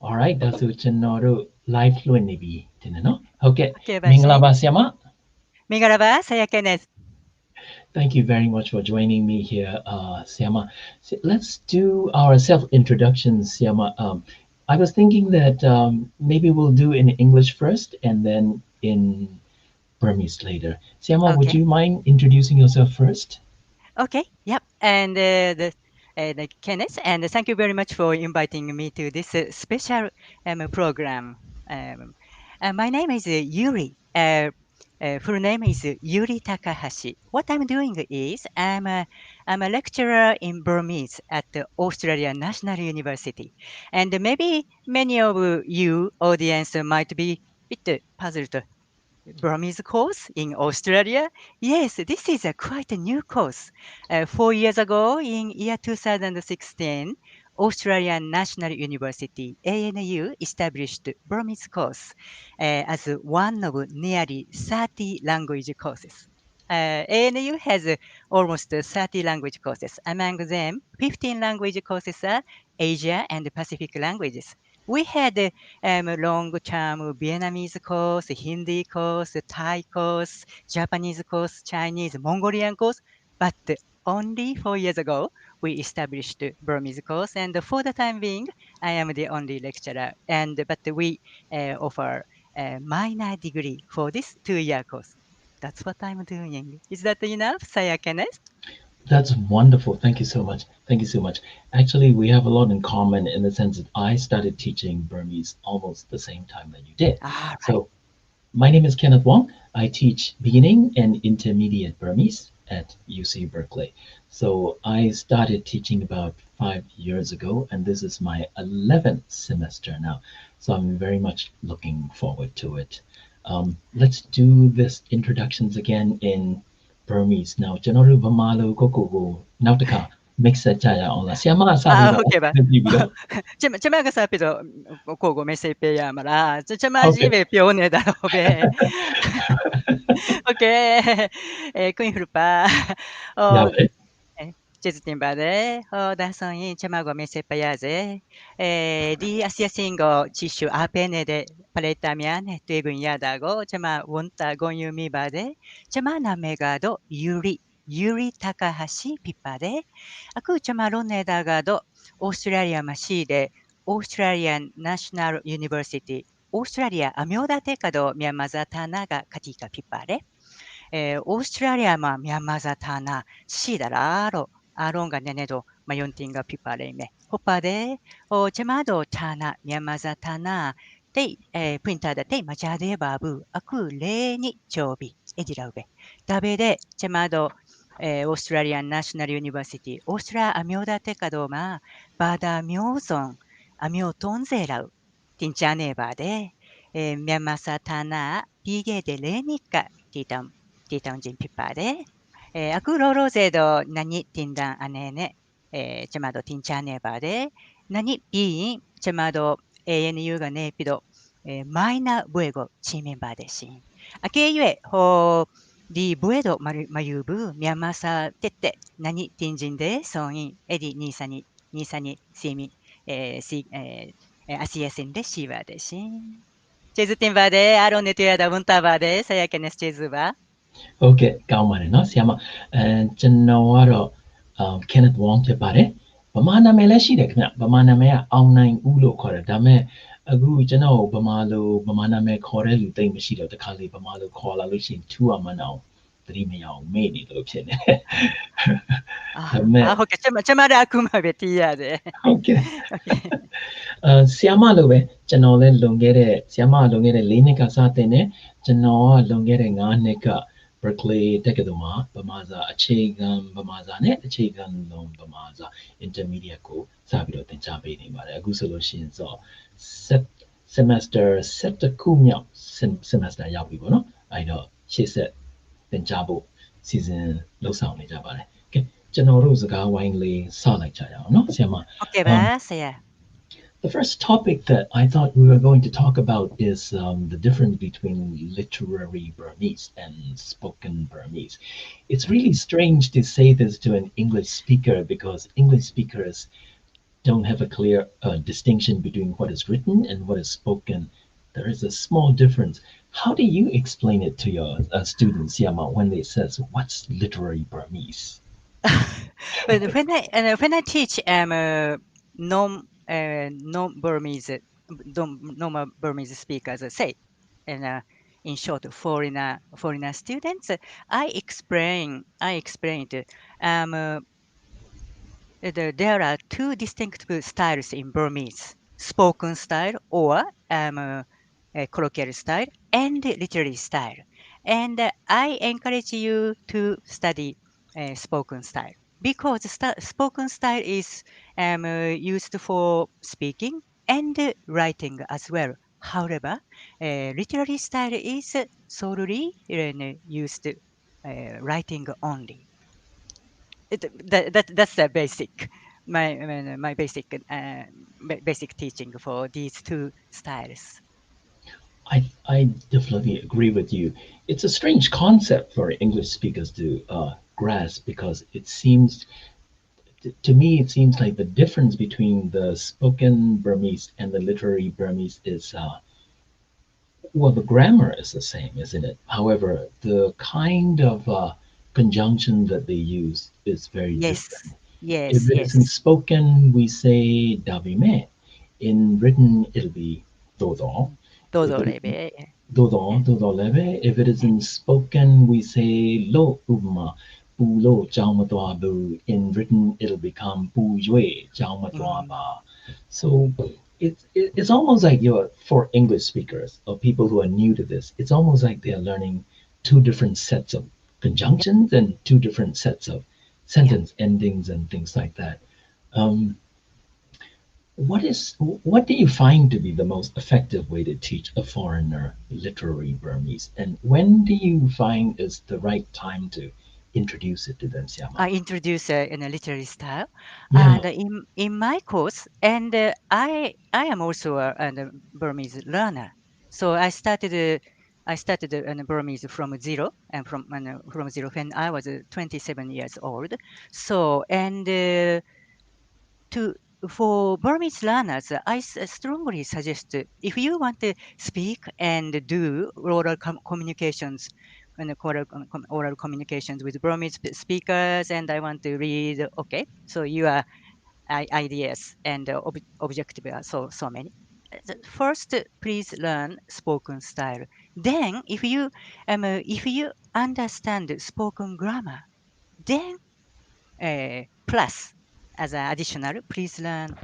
Alright ဒါဆိုကျွန်တော်တို့ live လွှင့်နေပြီတင်တယ်နော်ဟုတ်ကဲ့ Okay မင်္ဂလာပါဆရာမ Mingaraba, saya Kenneth. Thank you very much for joining me here, Siama. Let's do our self-introductions, Siama. I was thinking that maybe we'll do in English first and then in Burmese later. Siama, would Okay. you mind introducing yourself first? Okay. Yep. And Kenneth, and thank you very much for inviting me to this special program. My name is Yuri. Full name is Yuri Takahashi. What I'm doing is I'm a lecturer in Burmese at the Australian National University, and maybe many of you audience might be bit puzzled. Burmese course in Australia? Yes, this is a quite a new course. 4 years ago, in year 2016, Australian National University (ANU) established Burmese course as one of nearly 30 language courses. ANU has almost 30 language courses. Among them, 15 language courses are Asia and Pacific languages. We had long-term Vietnamese course, Hindi course, Thai course, Japanese course, Chinese, Mongolian course, but only 4 years ago, we established Burmese course, and for the time being, I am the only lecturer, but we offer a minor degree for this 2-year course. That's what I'm doing. Is that enough, Saya Kenneth? That's wonderful. Thank you so much. Thank you so much. Actually, we have a lot in common in the sense that I started teaching Burmese almost the same time that you did. Ah, right. So my name is Kenneth Wong. I teach beginning and intermediate Burmese at UC Berkeley. So I started teaching about 5 years ago, and this is my 11th semester now. So I'm very much looking forward to it. Let's do this introductions again in Burmese. Now, ကျွန်တော်တို့ဗမာလိုကိုကိုကိုနောက်တစ်ခါ mix ဆက်ကြရအောင်လားဆရာမကစပြီးတော့ Okay ba? ပြီးပြီးတော့ ကျမကစပြီးတော့ကိုကို message ပေးရမလားကျမဟုတ်ကဲ့ ကြီးပဲပြောနေတာတော့ပဲ Okay. Queen Frupa. ရ 어, ပါတယ် ကျေးဇူးတင်ပါတယ်. 다소인 제마고 메시빠야제. 리 아시아싱거 지슈 아페네데 팔레타미안 되군야다고 제마 원타 고유미바데. 제마 나메가도 유리 타카하시 피빠데. 아쿠 제마 론네다가도 오스트레일리아 마시데 오스트레일리안 내셔널 유니버시티 오스트레일리아 아묘다테카도 미얀마자타나가 카티카 피빠레. 오스트레일리아마 미얀마자타나 시다라로 아론가 네네도 마욘팅가 피파레메 호파데 제마도 타나 미얀마자타나テプリンターだてマジャデバブアクレに常備エディラウベダベでチェマドオーストラリアンナショナルユニバーシティオーストラアミョダテカドマバダミョゾンアミョトンゼラウティンチャネバでミャマサタナピゲデレニカティタンジンピパでaku loro zedo nani tindan anene chamado tinchane bade nani pi chamado ANU ga ne pido maina buego chimen bade sin ake yue ho di buedo mayubu miamasa tette nani tinjin de soin edi nisani simi si asiasen de shiva de sin chezu tin bade arone tuyada bunta bade saya kenes chezu ba ဟုတ်ကဲ့ကောင်းပါတယ်เนาะဆရာမကျွန်တော်ကတော့Kenneth Wong ဖြစ်ပါတယ်ဗမာနာမည်လည်းရှိတယ်ခင်ဗျဗမာနာမည်ကအောင်နိုင်ဦးလို့ခေါ်တယ်ဒါပေမဲ့အခုကျွန်တော်ဗမာနာမည်ခေါ်တဲ့လူတိတ်မရှိတော့တခါလေဗမာလိုခေါ်လာလို့ရှိရင်ထူအောင်မအောင်သတိမရအောင်မေ့နေလို့ဖြစ်နေတယ်ဒါပေမဲ့ ဟုတ်ကဲ့ကျမလည်းအခုမှပဲသိရတယ် ဟုတ်ကဲ့ဆရာမလိုပဲကျွန်တော်လည်းလွန်ခဲ့တဲ့ဆရာမလွန်ခဲ့တဲ့၄နှစ်ကစတင်တယ်ကျွန်တော်ကလွန်ခဲ့တဲ့၅နှစ်ကBerkeley တက္ကသိုလ်မှာဗမာစာအခြေခံဗမာစာနဲ့အခြေခံလုံးဗမာစာ intermediate ကိုစပြီးတော့သင်ကြားပေးနေပါတယ်အခုဆိုလို့ရှိရင်ဆို semester 7ခုမြောက် semester ရောက်ပြီပေါ့နော်အဲ့တော့ရှေ့ဆက်သင်ကြားဖို့စီစဉ်လှုပ်ဆောင်နေကြပါတယ်ကဲကျွန်တော်တို့စကားဝိုင်းလေးစလိုက်ကြရအောင်နော်ဆရာမ Okay ပါဆရာ The first topic that I thought we were going to talk about is the difference between literary Burmese and spoken Burmese. It's really strange to say this to an English speaker because English speakers don't have a clear distinction between what is written and what is spoken. There is a small difference. How do you explain it to your students, Yama, when they says, "What's literary Burmese?" But when I teach non Burmese normal Burmese speakers, say, and in short, foreigner students, I explain it. There are two distinctive styles in Burmese: spoken style or colloquial style and literary style. And I encourage you to study spoken style because spoken style is used for speaking and writing as well. However, literary style is solely used writing only. That's the basic my basic basic teaching for these two styles. I definitely agree with you. It's a strange concept for English speakers to grasp because it seems, to me, it seems like the difference between the spoken Burmese and the literary Burmese is, well, the grammar is the same, isn't it? However, the kind of conjunction that they use is very different. Yes, If yes, it is in yes. spoken, we say davime. In written, it'll be dodo. If it is Dodorebe. dodo, dodo leve. If it is in spoken, we say lo uma. Bu lo jiao ma tua bu. In written, it'll become bu yue jiao ma tua Mm, ba. So it's almost like you're, for English speakers or people who are new to this, it's almost like they're learning two different sets of yep, conjunctions and two different sets of yep. sentence endings and things like that. Um, what do you find to be the most effective way to teach a foreigner literary Burmese, and when do you find is the right time to introduce it to them, Siama? I introduce in a literary style, Yeah, and in my course, and I am also a Burmese learner. So I started Burmese from zero, and from zero when I was 27 years old. So and to for Burmese learners, I strongly suggest if you want to speak and do communications and oral communications with Burmese speakers, and I want to read. Okay, so your ideas and objective are so many. First, please learn spoken style. Then, if you understand spoken grammar, then plus as an additional, please learn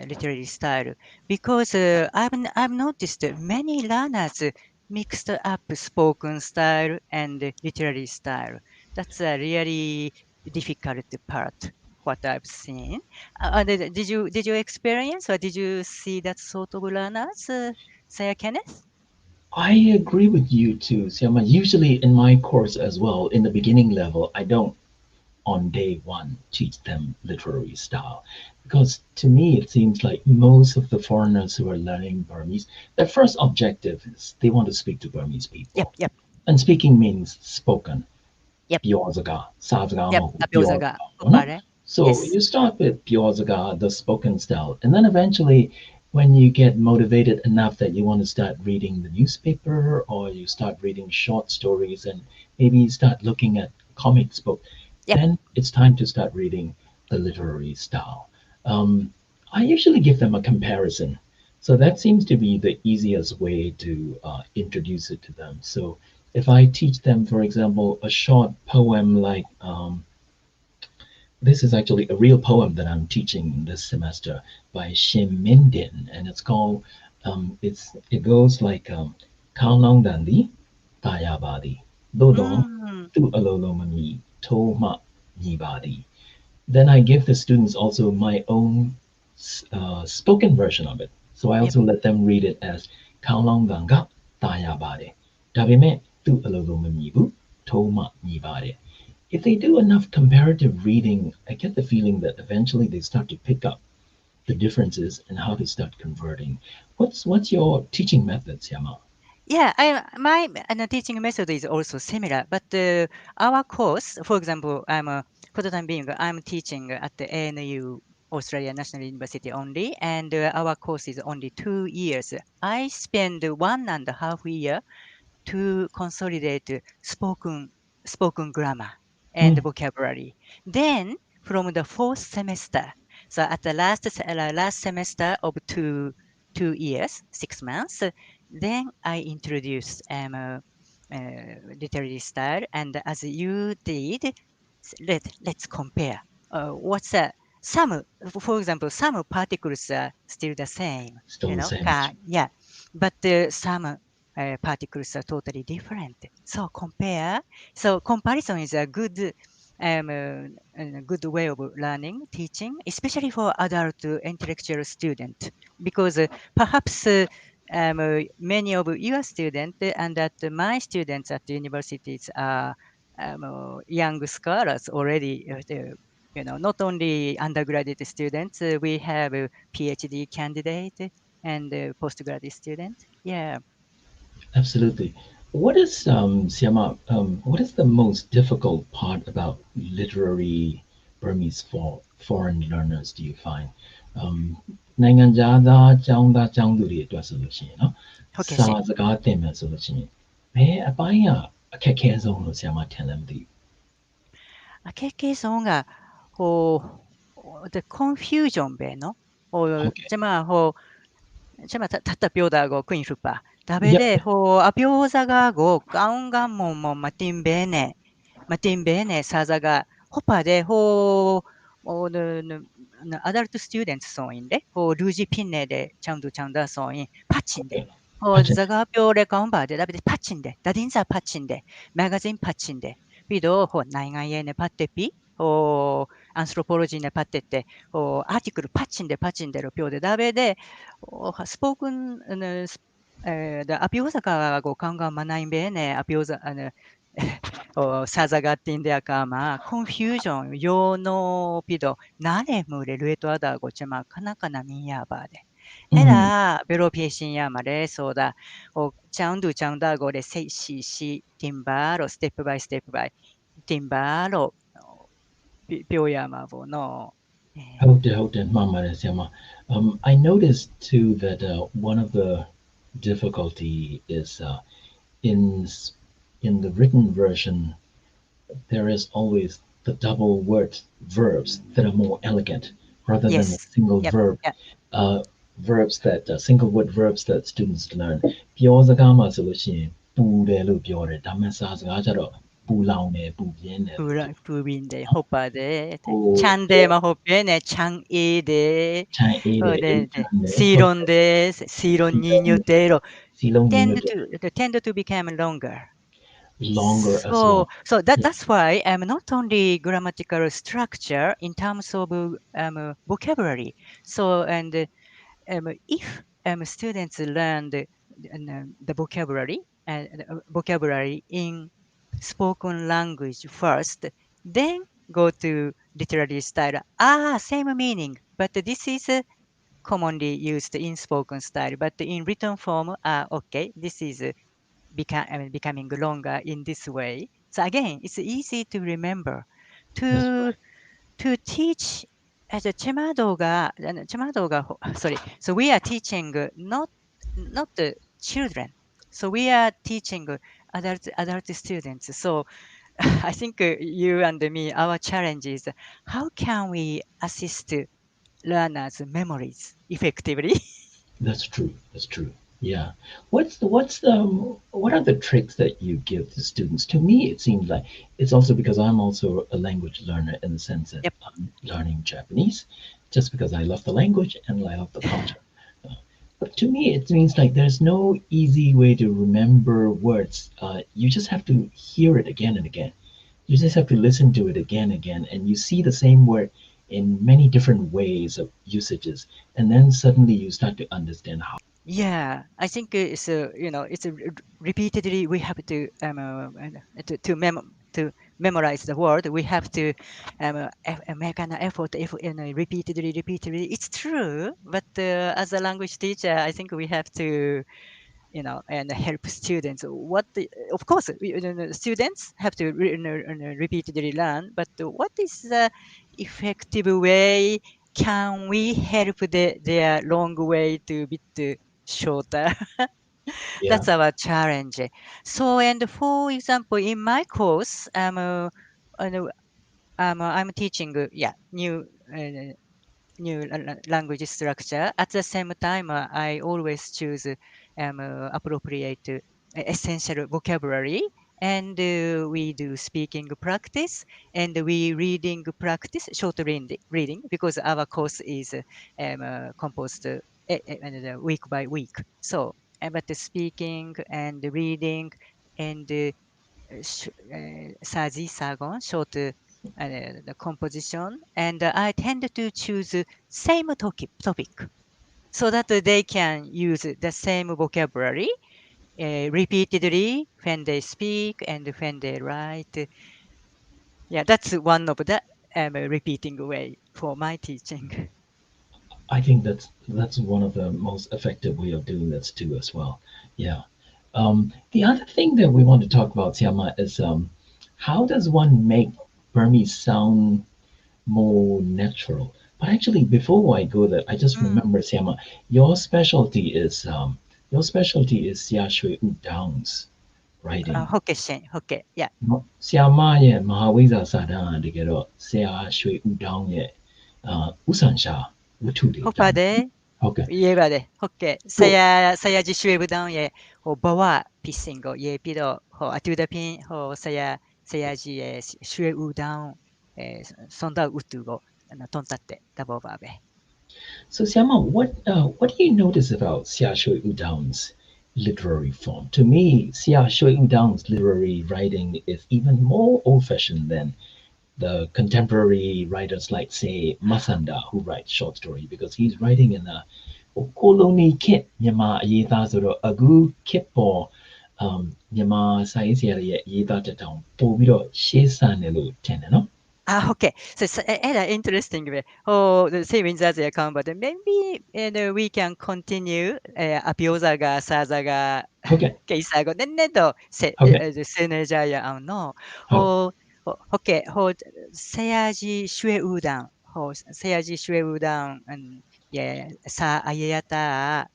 literary style because I've noticed that many learners mixed up spoken style and literary style. That's a really difficult part. What I've seen. Did you experience or did you see that sort of learners, Sarah Kenneth? I agree with you too, Siama. Usually in my course as well, in the beginning level, I don't on day one teach them literary style. Because to me, it seems like most of the foreigners who are learning Burmese, their first objective is they want to speak to Burmese Yep, people. yep, And speaking means spoken. yep, Biozaga, Sazaga, yep. Biozaga. Tapiozaga, No? Opare. So Yes. you start with Biozaga, the spoken style, and then eventually, when you get motivated enough that you want to start reading the newspaper or you start reading short stories and maybe you start looking at comics book, Yep. then it's time to start reading the literary style. I usually give them a comparison. So that seems to be the easiest way to introduce it to them. So if I teach them, for example, a short poem like this is actually a real poem that I'm teaching this semester by Shin Mindin, and it's called it goes like Kao Long Dandi Tayabadi Dodo Mm. Tu Alolomami Toma Nibadi. Then I give the students also my own spoken version of it. So I Yep. also let them read it as Kaulonganga Tayabare. Dabime tu alolomamibu Toma Nibare. If they do enough comparative reading, I get the feeling that eventually they start to pick up the differences and how to start converting. What's your teaching methods, Yama? Yeah, my teaching method is also similar, but our course, for example, for the time being, I'm teaching at the ANU Australia National University only, and our course is only 2 years. I spend 1.5 year to consolidate spoken grammar and Mm, vocabulary. Then from the fourth semester, so at the last semester of 2 years, 6 months, then I introduced literary style, and as you did, let's compare. What's some, for example, some particles are still the same, still the same. yeah, but some particles are totally different. So compare. So comparison is a good way of learning, teaching, especially for adult intellectual student, because perhaps many of your students and that my students at the universities are young scholars already. Not only undergraduate students, we have a PhD candidate and postgraduate student. Yeah. Absolutely. What is Siama? What is the most difficult part about literary Burmese for foreign learners? Do you find? Um, နိုင်ငံခြားသားကျောင်းသားကျောင်းသူတွေအတွက်ဆိုလို့ရှိရင်เนาะOkay, စာစကားသင်မယ်ဆိုလို့ရှိရင်ဘယ်အပိုင်းကအခက်ခဲဆုံးလို့ဆရာမထင်လဲမသိဘူး経験성가 the confusion be noဟုတ်ကဲ့ chama chama tata pyoda go queen rupa Yep. tabede apyoza ga go kaunga mo matin bene saza ga hopa de the adult students so in de luji pinne de changda so in patchin de Okay. Pacha. zaga pyo le kaumba de dabede patchin de dadinsa patchin de magazine patchin de pido naingan ne patte pi anthropology ne patte te article patchin de lo pyo de dabede spoken the apioza go kanga manain be ne apioza 사자가틴데 아까마 confusion 요노 피도 나네 무레 루에토아다 고체마 카나카나 미야바데 うん。에라 베로 피에신야 마레 소다チャンドゥチャンダゴレセイシシティンバーロステップバイステップバイティンバーロピョヤマボのဟုတ်တယ်မှန်ပါတယ်ဆရာမ I noticed too that one of the difficulty is in in the written version there is always the double word verbs that are more elegant rather than the yes single yep verb yep uh, verbs that single word verbs that students learn ပြောစကားမှာဆိုလို့ရှိရင်ပူတယ်လို့ပြောတယ်ဒါပေမဲ့စာစကားကျတော့ပူလောင်တယ်ပူပြင်းတယ်လို့プービンで、ホッパーで、チャンデーマホッペーね、チャンイーで、シーロンで、シーロンにニュテロ、tend chant to become longer. longer as well. So that's why not only grammatical structure in terms of vocabulary. So if students learn the vocabulary in spoken language first, then go to literary style. Same meaning, but this is commonly used in spoken style. But in written form, okay, this is becoming longer in this way. So again, it's easy to remember. That's To right. to teach as a chemadoga sorry, so we are teaching not the children, so we are teaching adult students. So I think you and me, our challenge is how can we assist learners memories effectively. That's true. That's true. Yeah. What are the tricks that you give to students? To me, it seems like it's also because I'm also a language learner in the sense that Yep. I'm learning Japanese, just because I love the language and I love the culture. Uh, But to me, it means like there's no easy way to remember words. You just have to hear it again and again. You just have to listen to it again and again, and you see the same word in many different ways of usages, and then suddenly you start to understand how. Yeah, I think it's it's repeatedly we have to to memorize the word. We have to make an effort if repeatedly. It's true, but as a language teacher, I think we have to and help students. Of course, students have to repeatedly learn, but what is the effective way can we help their long way to bit shorter? Yeah. That's our challenge. So, and for example, in my course, I'm teaching, new language structure. At the same time, I always choose appropriate essential vocabulary, and we do speaking practice, and we reading practice, short reading, because our course is composed week by week. So, but the speaking and reading and Saji, Sargon, short the composition, and I tend to choose same topic so that they can use the same vocabulary repeatedly when they speak and when they write. Yeah, that's one of the repeating way for my teaching. I think that's one of the most effective way of doing this too as well. Yeah. The other thing that we want to talk about, Siama, is how does one make Burmese sound more natural? But actually, before I go there, I just うん。remember, Siama, your specialty is your specialty is Sia Shui U Downs writing. ホッケシェン、ホッケ。Yeah. Siama ye Mahawiza Sadan to get up, Sia Shui U Down ye Usansha Utu de ホッパー Down. で Okay. Iebade, hokke. So Saya jishwebudan ye ho bawa pissingo ye pido ho atudapin ho saya ji ye shweudan sonda utugo tontatte dabobabe. So, Siama, what do you notice about Xia Shui Udang's literary form? To me, Xia Shui Udang's literary writing is even more old-fashioned than the contemporary writers like, say, Masanda, who writes short story, because he's writing in a colony kit, Myanmar အရေးသားဆိုတော့အခုခေတ်ပေါ်မြန်မာစာရေးဆရာတွေရဲ့အရေးသားတက်တောင်ပို့ပြီးတော့ရှေးဆန်တယ်လို့ထင်တယ်နော် Ah, okay. So, interesting way. Oh, the same in that account, but maybe we can continue. Apioza ga saza ga ဟုတ်ကဲ့ keisa go nenne to ဟုတ်ကဲ့ sene jaya an no. ဟုတ် Okay. Seyaji shue udan. Seyaji shue udan. Yeah, sa ayata.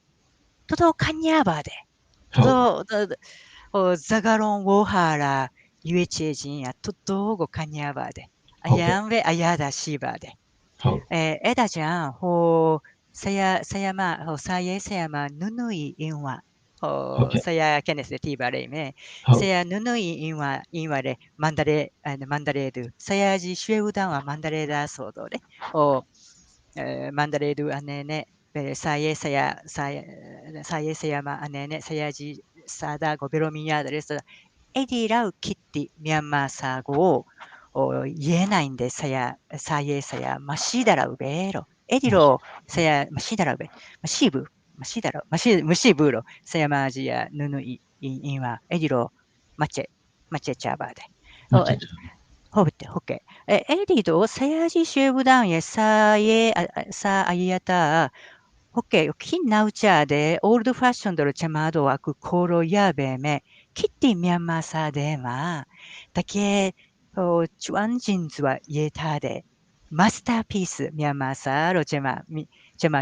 Todo kanya de. ဟုတ် Todo zagaron wohara yuechejin ya todo go kanya de. ဟုတ်ကဲ့ Ayan ve ayada shiba de. ဟုတ် Eda jan sayama saye sayama nunui inwa. ဟုတ်ကဲ့ Saya Kenneth de tibare me. ဟုတ် Saya nunui inwa de mandare du. Saya ji shue udan wa mandare da sodo de. Mandare du anene. Saya sayama anene saya ji sada go beromiya de 에디라우 키티 미얀마 사고 예나인데 사예 사야 마시다라우 베로 에디로 사야 마시다라우 베 마시브 마시다라우 무시브로 사야 마지야 누누이 인와 에디로 마체 마체 차바데 မှတ်ချက်ချ 호브테 호케 에디도 사야지 쉐부당 예사예 사아이야타 호케 킨나우차데 올드 패션으로 chamado aku koro yabeme kitty Myanmar sa de ma take chuanjins wa yeta de masterpiece Myanmar sa ro chema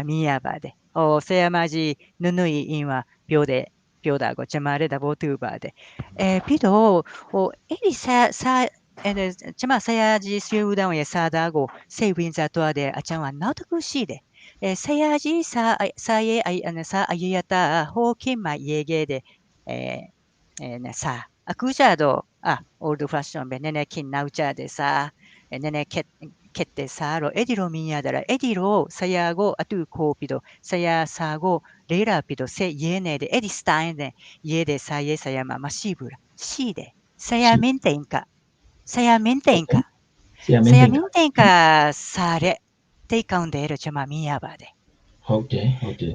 miyaba de seyamaji nunui inwa pyoda go chema re da botuba de pido eri chema sayaji siudan ye sada go sewin za toa de achan wa nautakushi de Sayaji saye sa ayata hokima yege de sa akujado old fashion be nene kin naucha de sa nene kette sa ro ediro minya dara ediro sayago atu kopido saya sago lera pido se yene de edistain de ye de saye sayama masibura si de saya ရှိ mentenka saya mentenka ဆရာမင်း saya တင်က mentenka sare take on de chama miya ba de ဟုတ်တယ်ဟုတ်တယ်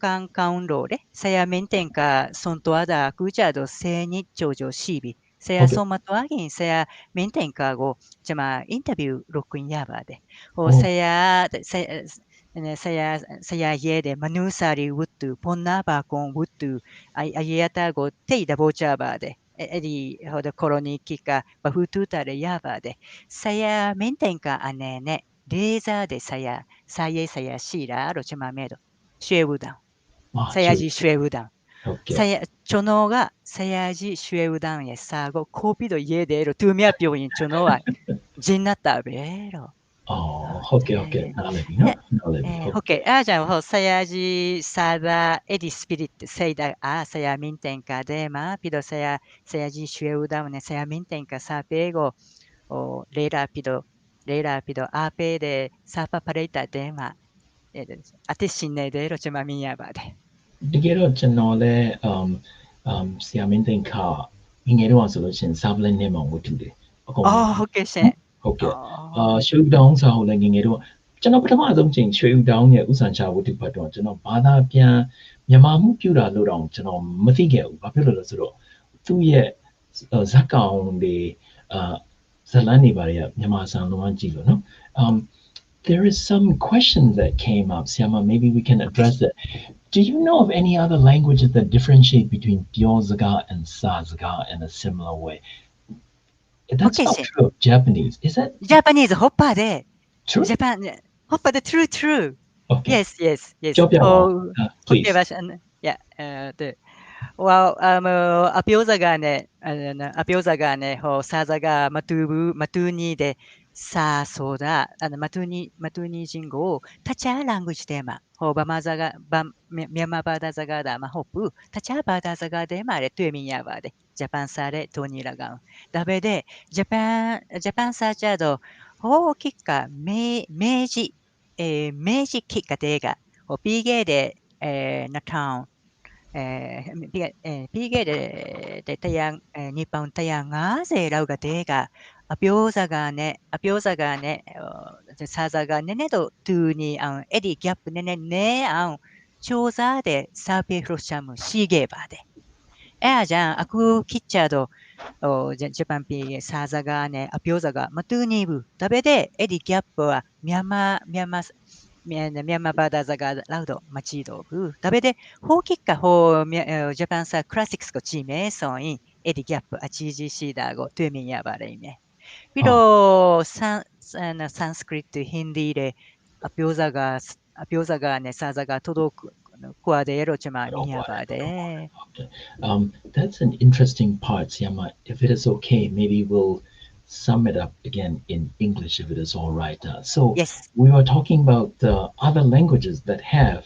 깡깡로레 saya mentenka sontoada kuchado se ni chojo shibi ဟု saya တ်တယ် somatoagin saya mentenka go interview rokuin yabade ဟုတ် saya ye de manusari wutu ponna ba kon wutu ayata go te da bocha ba de di kolonika bahututa de Java de saya minta aneh Reza de saya sila lo cuma medo shue udang. Ah, Saya true. ji shue udang. Okay. Chono ga saya ji shue udang ye sago kopi do ye de ro tu mia pyo yin chono wa jinnata bero. Oh, okay, okay. 네. Nalemi, 예, no? Nalemi. 예, Okay. 오케이. 아, 자, 사야지 사다 에디 스피릿 세이다 사야 민텐카 데마 피도 사야지 슈에우다우네 사야 민텐카 사페고 레라피도 아페데 사파 파레이타 데마 아테신네 데로 좀 미야바데. Digero chanole siaminten ka ingero solution sablen ne mo tude. Akong 오케이, 셴. ဟုတ်ကဲ့어, ရွှေဦးတောင်းစာကိုလည်းငယ်ငယ်တော့ကျွန်တော်ပထမဆုံးချိန်ရွှေဦးတောင်းရဲ့ဥဆန်ချဝတ္ထုပတ်တော့ကျွန်တော်ဘာသာပြန်မြန်မာမှုပြတာလို့တော့ကျွန်တော်မသိခဲ့ဘူးဘာဖြစ်လို့လဲဆိုတော့သူ့ရဲ့ဇက်ကောင်တွေဇလန်းတွေပါတွေကမြန်မာဆန်လုံးဝကြည့်လို့နော် there is some question that came up Siama maybe we can 오케이, address it do you know of any other languages that differentiate between Byozaga and Sazaga in a similar way that's 오케이, not 셴. true of Japanese is that Japanese 호빠데 true Japan 호빠데 true. okay Yes. Job 오케이, please. 마션. Yeah, 네. Well, apioza gane ho sazaga matuni de sa soda matuni jingo tacha language tema ho bamazaga Myanmar bada zaga da ma hopu tacha bada zaga de ma re tuemi ya ba de Japan sare toni lagan dabe de Japan sa cha do ho kikka meiji kikka de ga ho pige de na town 비계를 태양 니폰 태양아세 라우가 대가 아뼈사가네 사자가 네네도 두니 안 에디 갭 네네 네안 조사데 사페로샤무 시게바데 에아장 아쿠 키차도 재pan pi 사자가 네 아뼈사가 마투니부 다베데 에디 갭와ミャンマーバーダーザガーラウド、マチードブ、ダベで、ホーキッカホー、ジャパンサークラシックスコチーメーソンイン、エディギャップ、アチージーシーダーゴ、トゥーミンヤバレイメ。ピ Oh, ロサンスクリット、ヒンディーレ、アピオザガーね、サザガ届く、コアでエロチマミヤバで。okay. That's an interesting part, Siama. If it is okay, maybe we'll sum it up again in English if it is all right. So Yes. we were talking about other languages that have,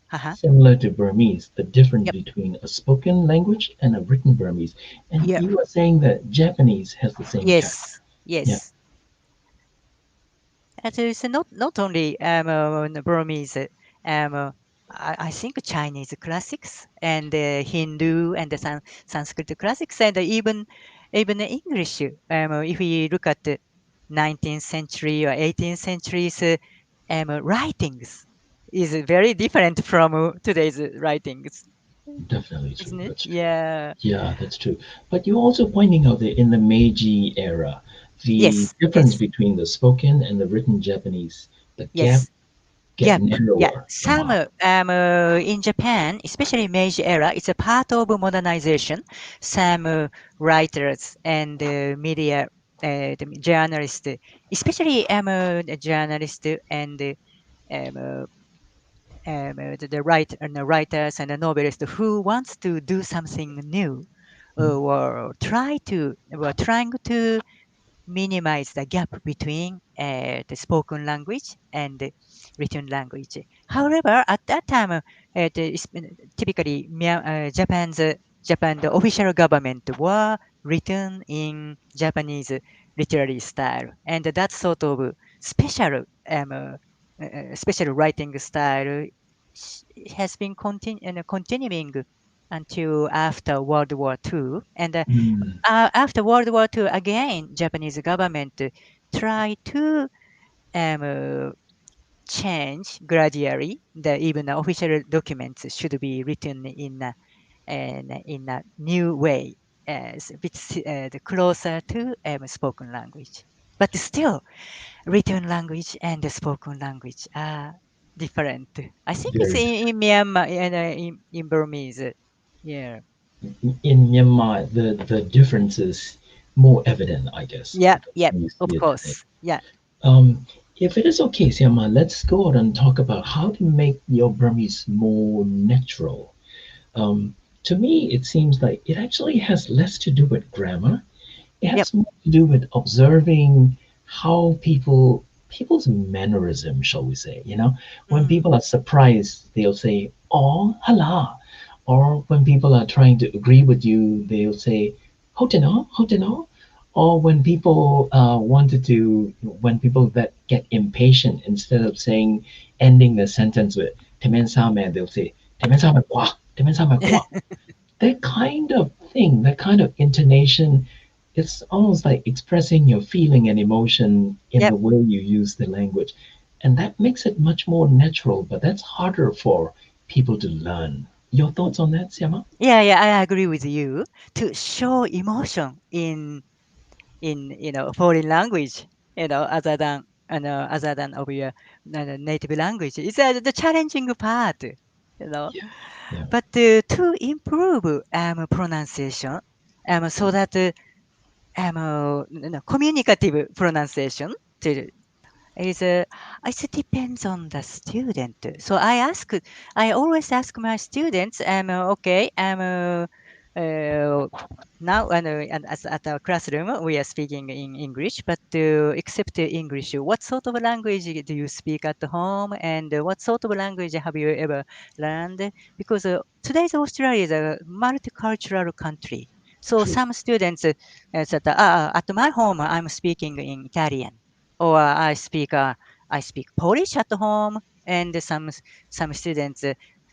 はは。 similar to Burmese, the difference Yep. between a spoken language and a written Burmese. And Yep. you were saying that Japanese has the same character. Yes. Yeah. It's not only Burmese. I think Chinese classics and Hindu and the Sanskrit classics and even English. If we look at the 19th century or 18th century's writings, is very different from today's writings, Definitely true. isn't it? That's true. Yeah. Yeah, that's true. But you're also pointing out that in the Meiji era, the Yes. difference between the spoken and the written Japanese, the gap Yes. get Yep. Yeah. narrower Some somehow. in Japan, especially Meiji era, it's a part of modernization. Some writers and the journalists, especially the journalists and the writers and the novelists who wants to do something new, Mm. were trying to minimize the gap between the spoken language and the written language. However, at that time, typically the official government were written in Japanese literary style, and that sort of special special writing style has been continuing until after World War II, and Mm. after World War II, again, Japanese government tried to um, change gradually. Even the official documents should be written in a new way, the closer to spoken language. But still, written language and the spoken language are different. I think it's Very different. in Myanmar and in Burmese. Yeah. in Myanmar, the difference is more evident, I guess, Yep, because yep, you of see it today. course. Yeah, Um, if it is okay, Siama, let's go on and talk about how to make your Burmese more natural. Um, to me, it seems like it actually has less to do with grammar. It yep. has more to do with observing how people's mannerism, shall we say. When Mm, people are surprised, they'll say "oh hala," or when people are trying to agree with you, they'll say "hoteno hoteno," or when people that get impatient, instead of saying ending the sentence with "temen same," they'll say "temen same kwa temen same kwa." That kind of thing, that kind of intonation, it's almost like expressing your feeling and emotion in yep. the way you use the language. And that makes it much more natural, but that's harder for people to learn. Your thoughts on that, Siama? Yeah, yeah, I agree with you. To show emotion in foreign language, other than of your native language, it's the challenging part, you know. Yeah, yeah, But to improve pronunciation, so that communicative pronunciation to is it depends on the student. So I always ask my students, okay, now and as at our classroom we are speaking in English, but except English, what sort of language do you speak at home, and what sort of language have you ever learned? Because today's Australia is a multicultural country. So true. some students said, at my home I'm speaking in Italian, or I speak Polish at home, and some students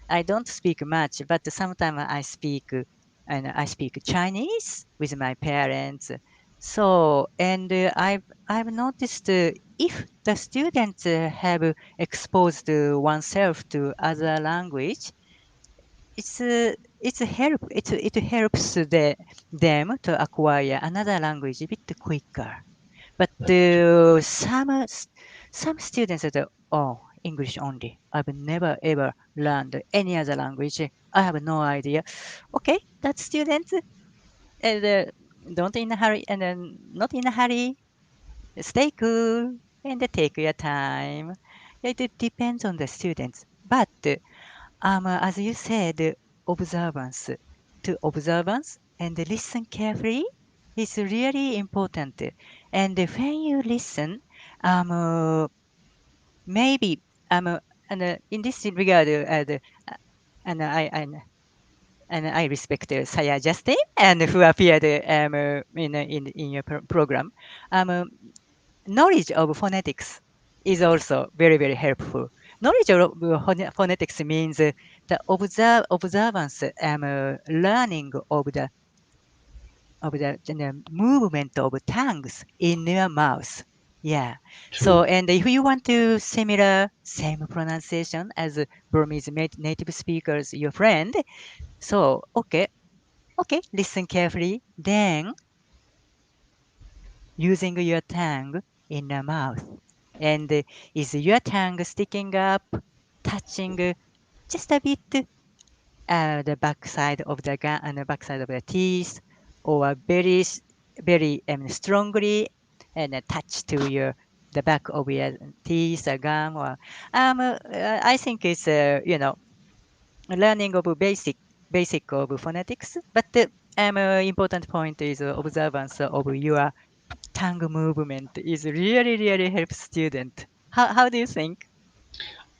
I don't speak much, but sometimes I speak Chinese with my parents. So and I've noticed if the students have exposed oneself to other language, it helps them to acquire another language a bit quicker. But That's true. some students said, "Oh, English only. I've never ever learned any other language. I have no idea." Okay, that students don't in a hurry and then not in a hurry. Stay cool and take your time. It depends on the students, but as you said, observance observance and listen carefully is really important. And when you listen, um, maybe and in this regard, and I respect Saya Justin and who appeared in your program. Um, Knowledge of phonetics is also very very helpful. Knowledge of phonetics means the observance, learning of the movement of tongues in your mouth. Yeah. True. So and if you want to same pronunciation as Burmese native speakers, your friend. So okay, listen carefully. Then using your tongue in the mouth. And is your tongue sticking up, touching just a bit the backside of the gum and the backside of the teeth, or very strongly and touch to the back of your teeth or gum, or I think it's learning of basic of phonetics, but the important point is observance of your tongue movement is really, really helps student. How do you think?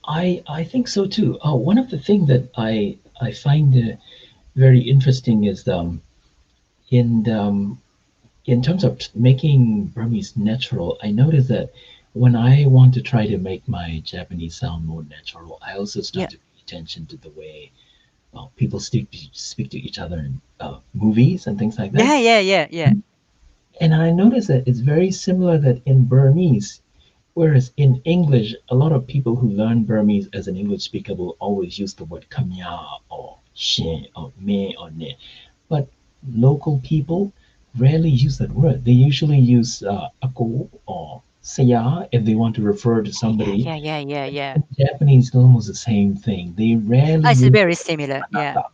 I think so too. One of the things that I find very interesting is in in terms of making Burmese natural, I noticed that when I want to try to make my Japanese sound more natural, I also Yeah, start to pay attention to the way people speak to each other in movies and things like that. yeah, yeah, yeah, yeah, And I noticed that it's very similar that in Burmese, whereas in English, a lot of people who learn Burmese as an English speaker will always use the word kamiyah or shin or me or ne. But local people rarely use that word. They usually use ako or saya if they want to refer to yeah, somebody. yeah, yeah, yeah, yeah. In Japanese, it's almost the same thing. They rarely It's use very similar. Yeah, anata.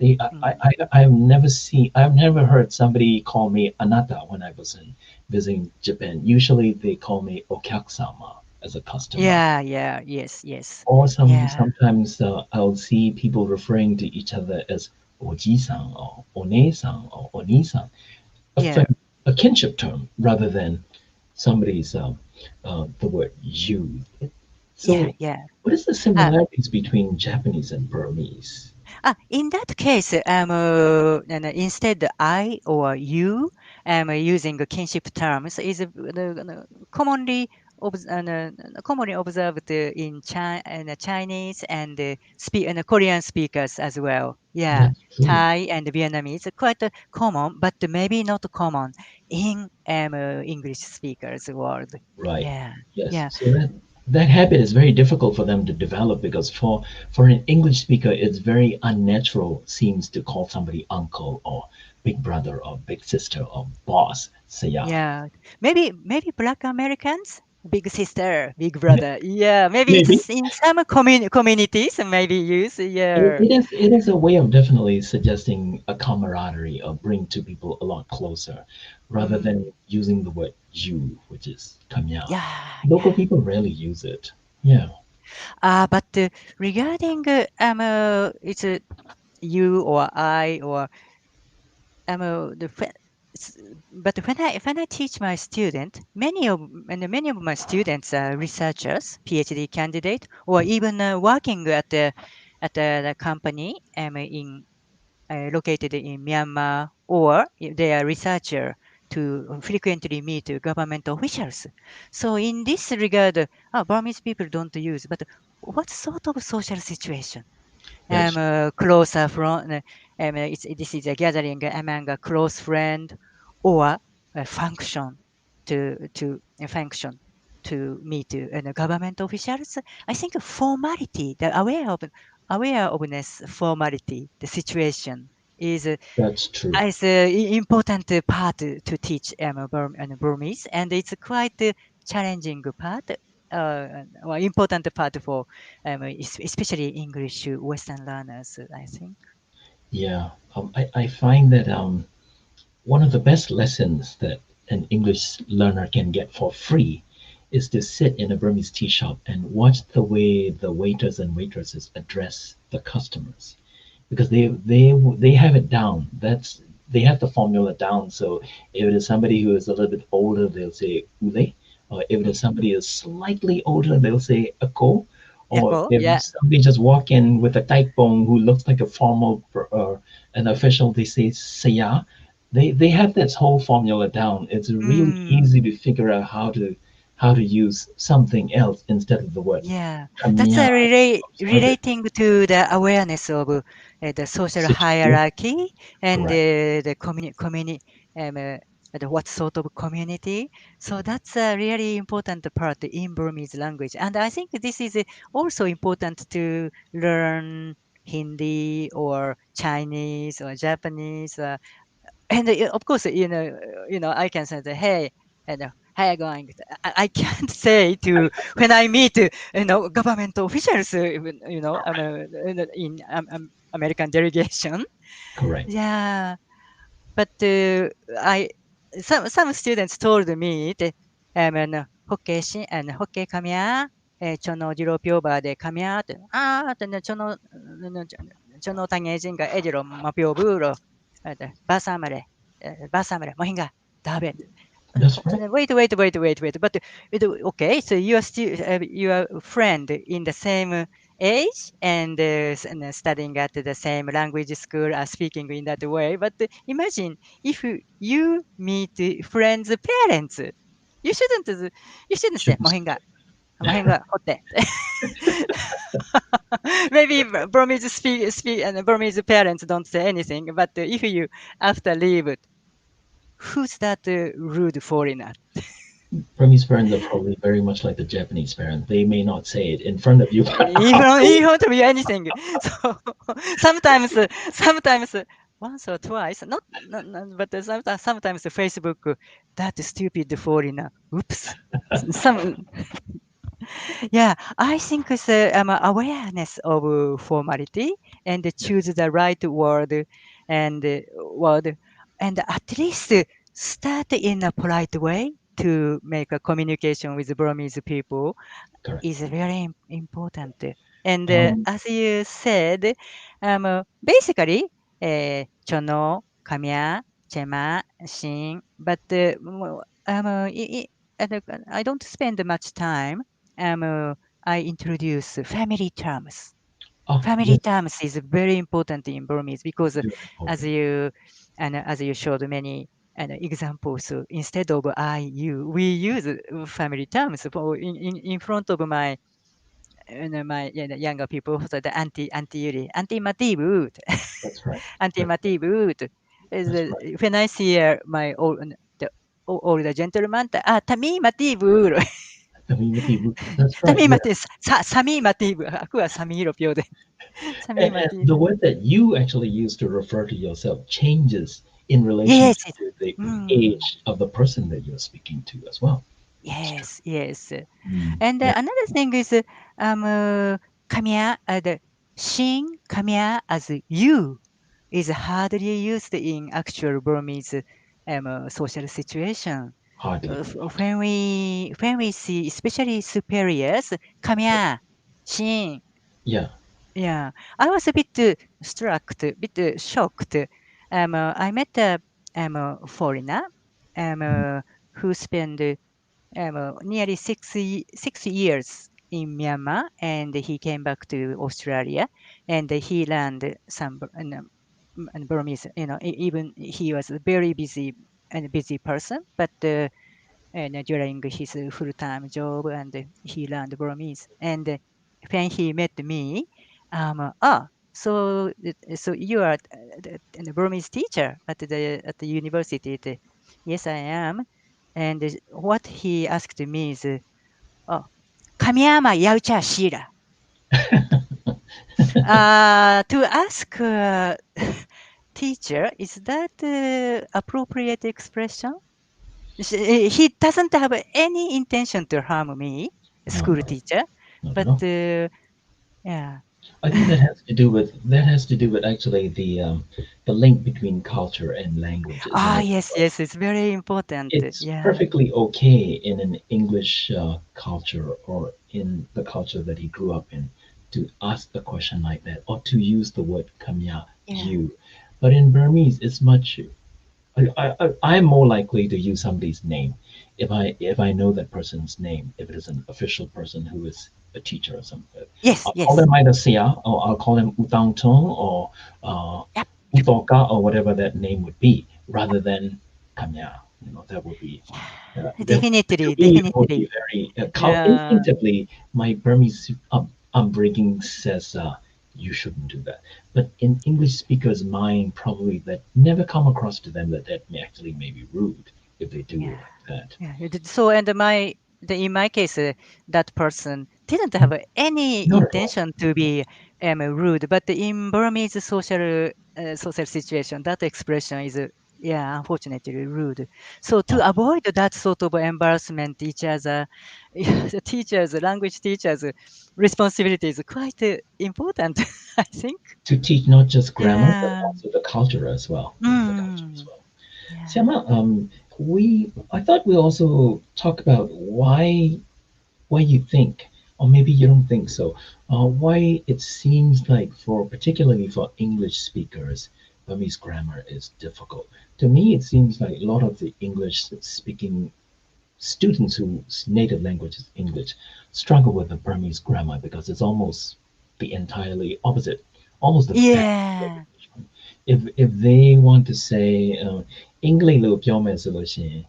I've never seen, I've never heard somebody call me anata when I was in visiting Japan. Usually they call me okyakusama as a customer. Yeah, yeah, yes, yes. Or Yeah, sometimes I'll see people referring to each other as oji-san or one-san or oni-san, a, yeah, a kinship term rather than somebody's the word you. yeah, So, yeah. what is the Uh, similarities between Japanese and Burmese? in that case, instead I or you, using kinship terms is commonly commonly observed in Chinese and Korean speakers as well. Yeah, That's true. Thai and Vietnamese quite common, but maybe not common in English speakers world. Right. Yeah, Yes. yeah, So that habit is very difficult for them to develop because for an English speaker, it's very unnatural seems to call somebody uncle or big brother or big sister or boss. So yeah, yeah. Maybe Black Americans, big sister, big brother. Yeah, maybe maybe it's in some communities maybe use. Yeah. it is a way of definitely suggesting a camaraderie or bring two people a lot closer, rather than Mm, using the word you, which is kamiyah. yeah, Local yeah. people rarely use it. Yeah. But regarding it's you or I or the s- but when I teach my student, many of my students are researchers, PhD candidate, or even working at the company in located in Myanmar, or if they are researcher to frequently meet government officials. So in this regard, Burmese people don't use, but what sort of social situation? That's Closer from, this is a gathering among a close friend or a function function to meet government officials. I think formality, the awareness formality, the situation is that's true. is a important part to teach Burmese, and it's quite a challenging part, or important part for especially English Western learners, I think. Yeah. I find that one of the best lessons that an English learner can get for free is to sit in a Burmese tea shop and watch the way the waiters and waitresses address the customers, because they have it down. They have the formula down. So if it is somebody who is a little bit older, they'll say ule, or if it is Mm. somebody who is slightly older, they'll say ako, Yeah, or cool. if Yeah. somebody just walk in with a taipong who looks like a formal an official, they say saya. They have this whole formula down. It's really easy Mm. to figure out how to use something else instead of the word Yeah, that's kamia service relating to the awareness of the social situation. hierarchy and Correct. the um, uh, what sort of community. So that's a really important part in Burmese language. And I think this is also important to learn Hindi or Chinese or Japanese. And of course, I can say that, hey, how you going? I can't say to when I meet, government officials, in American delegation. Correct. Yeah, but I some students told me that hockey shin and hockey kamiyah, chono diropyo ba de kamiyah, chono chono tangejin ga ejiro mapyo buro, basamare, basamare, mohinga, dabe. That's right. Wait. But okay, so you are still you are friend in the same age and, studying at the same language school, speaking in that way. But imagine if you meet friends' parents, you shouldn't say Shouldn't mohinga, mohinga hotte. Maybe Burmese and Burmese parents don't say anything. But if you after leave, who's that rude foreigner? Burmese parents are probably very much like the Japanese parents. They may not say it in front of you, but Even to be anything. So sometimes, sometimes once or twice, but sometimes the Facebook, that stupid foreigner. Oops. Some. Yeah, I think it's awareness of formality and Yes, choose the right word and at least start in a polite way to make a communication with Burmese people correct. is very important. And Um, as you said, basically, chono, kamiyah, chema, shin, but I don't spend much time. Um, uh, I introduce family terms. Family yes, terms is very important in Burmese because very as important. you as you showed many examples, instead of I, you, we use family terms for in front of my my younger people, so the anti Yuri, anti Matibut, That's right. anti That's right. Matibut is That's right. when I see my old the older gentleman, Tami Matibur, I mean, that's right. Tami Yeah. Matib, Sami Matib, aku wa Sami Ropio de, Sami And Matib. the word that you actually use to refer to yourself changes in relation Yes, yes. to the Mm, age of the person that you're speaking to as well. That's true. yes, yes. And Yeah. another thing is, kamiyah, the shin kamiyah as you is hardly used in actual Burmese social situation. Hardly not. When we see, especially superiors, kamiyah, shin, Yeah. yeah, I was a bit struck, a bit shocked. I met a foreigner Mhm. who spent nearly 6 years in Myanmar, and he came back to Australia, and he learned some and Burmese. Even he was a very busy person, but during his full-time job, and he learned Burmese. And when he met me, so you are the Burmese teacher at the university? Yes, I am. And what he asked me is, oh, Kamiyama Yaucha Shira. To ask teacher, is that appropriate expression? He doesn't have any intention to harm me, No, school teacher, not at but all. yeah. I think that has to do with actually the link between culture and language, isn't it? Yes, yes, it's very important. It's Yeah, perfectly okay in an English culture or in the culture that he grew up in to ask a question like that or to use the word kamya, yeah, you. But in Burmese, it's much. I'm more likely to use somebody's name if I know that person's name. If it is an official person who is a teacher or something, yes, I'll call yes. him either Sia or I'll call him Utang Tong or Yep, yep, Utoka or whatever that name would be, rather than Kamya. That would be to definitely, me, it would be definitely. very Yeah, instinctively. My Burmese upbringing says you shouldn't do that. But in English speakers' mind, probably that never come across to them that may be rude if they do yeah. it like that. Yeah, so and in my case, that person didn't have any Not at all. intention to be rude, but in Burmese social situation, that expression is yeah, unfortunately rude. So to avoid that sort of embarrassment, each other, yeah, the teachers, language teachers, responsibility is quite important, I think. To teach not just grammar but Yeah. also the culture as well. The culture as Mm. well. Yeah. Siama, I thought we also talk about why you think, or maybe you don't think so, why it seems like particularly for English speakers, Burmese grammar is difficult. To me, it seems like a lot of the English speaking students whose native language is English struggle with the Burmese grammar because it's almost the entirely opposite, almost the bad way of Yeah. English. If they want to say, English လို့ပြောမယ်ဆိုလို့ရှိရင်,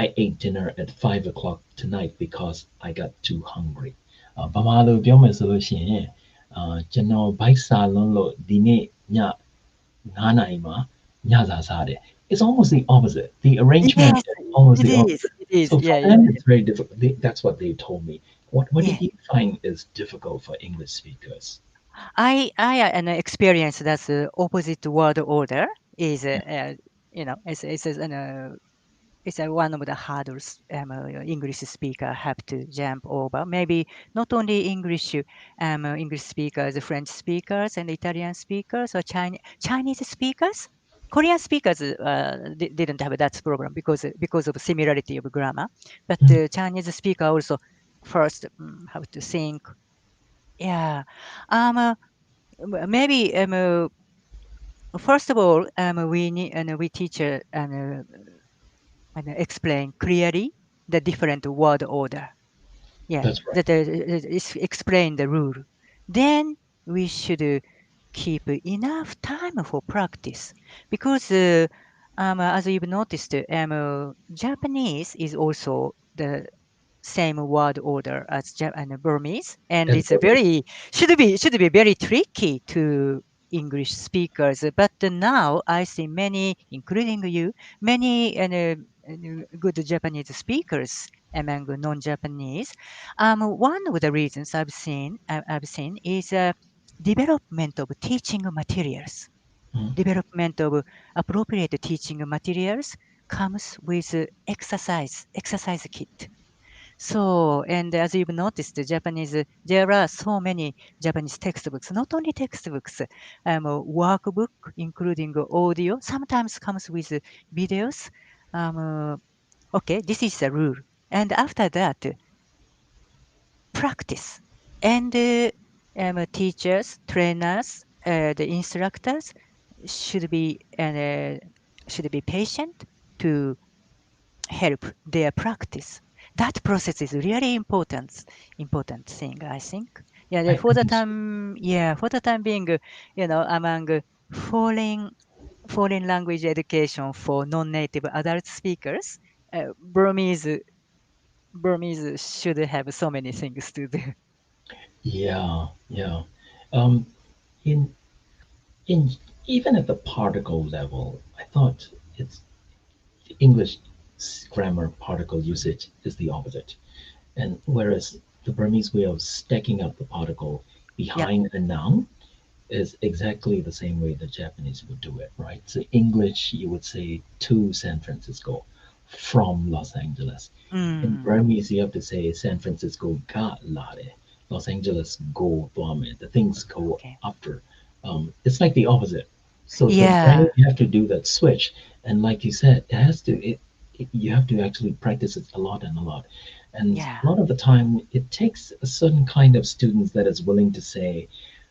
I ate dinner at 5 o'clock tonight because I got too hungry. ဗမာလိုပြောမယ်ဆိုလို့ရှိရင်ကျွန်တော်ဗိုက်စာလုံးလို့ဒီနေ့ည9နာရီမှာညစာစားတယ်. It's almost the opposite. The arrangement Yes, is almost it the is. opposite. It is. So for Yeah, yeah, them, it's very difficult. That's what they told me. What yeah. did you find is difficult for English speakers? I experience that opposite word order is Yeah. it's it's one of the hurdles English speaker have to jump over. Maybe not only English speakers, French speakers, and Italian speakers, or Chinese speakers. Korean speakers didn't have that problem because of similarity of grammar, but Mhm. Chinese speaker also first have to think. Yeah, um, uh, maybe first of all, we need and we teach and explain clearly the different word order. Yeah, That's right. that is explain the rule. Then we should keep enough time for practice because as you've noticed, Japanese is also the same word order as and Burmese, and As it's a Burmese. very should be very tricky to English speakers. But now I see many, including you, many good Japanese speakers among non-Japanese. One of the reasons I've seen is development of teaching materials. Mhm. Development of appropriate teaching materials comes with exercise kit. So, and as you've noticed, there are so many Japanese textbooks, not only textbooks, workbook, including audio, sometimes comes with videos. Um, okay, this is the rule. And after that, practice. And teachers, trainers, the instructors should be patient to help their practice. That process is really important thing, I think. Yeah, I think so. for the time being, among foreign language education for non-native adult speakers, Burmese should have so many things to do. Yeah, yeah. Um, in in even at the particle level, I thought it's the English grammar particle usage is the opposite. And whereas the Burmese way of stacking up the particle Yeah, behind a noun is exactly the same way the Japanese would do it, right? So English, you would say to San Francisco from Los Angeles. In mm, Burmese, you have to say San Francisco ga lare, Los Angeles go tuame. The things go okay. after. It's like the opposite. So the brain Yeah, have to do that switch, and like you said, you have to actually practice it a lot and a lot. And yeah, a lot of the time, it takes a certain kind of students that is willing to say,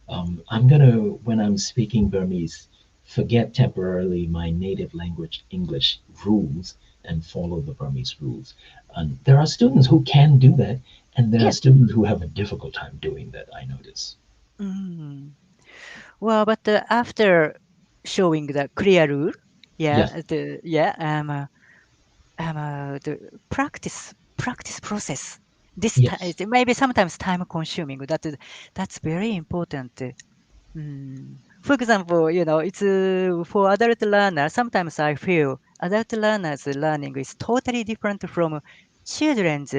I'm gonna, when I'm speaking Burmese, forget temporarily my native language English rules and follow the Burmese rules. And there are students who can do that, and there are yeah. students who have a difficult time doing that, I notice. Mm. Well, but after showing the clear rule, Yes, the practice process. This yes, maybe sometimes time consuming. That's very important. For example, it's for adult learners. Sometimes I feel adult learners' learning is totally different from children's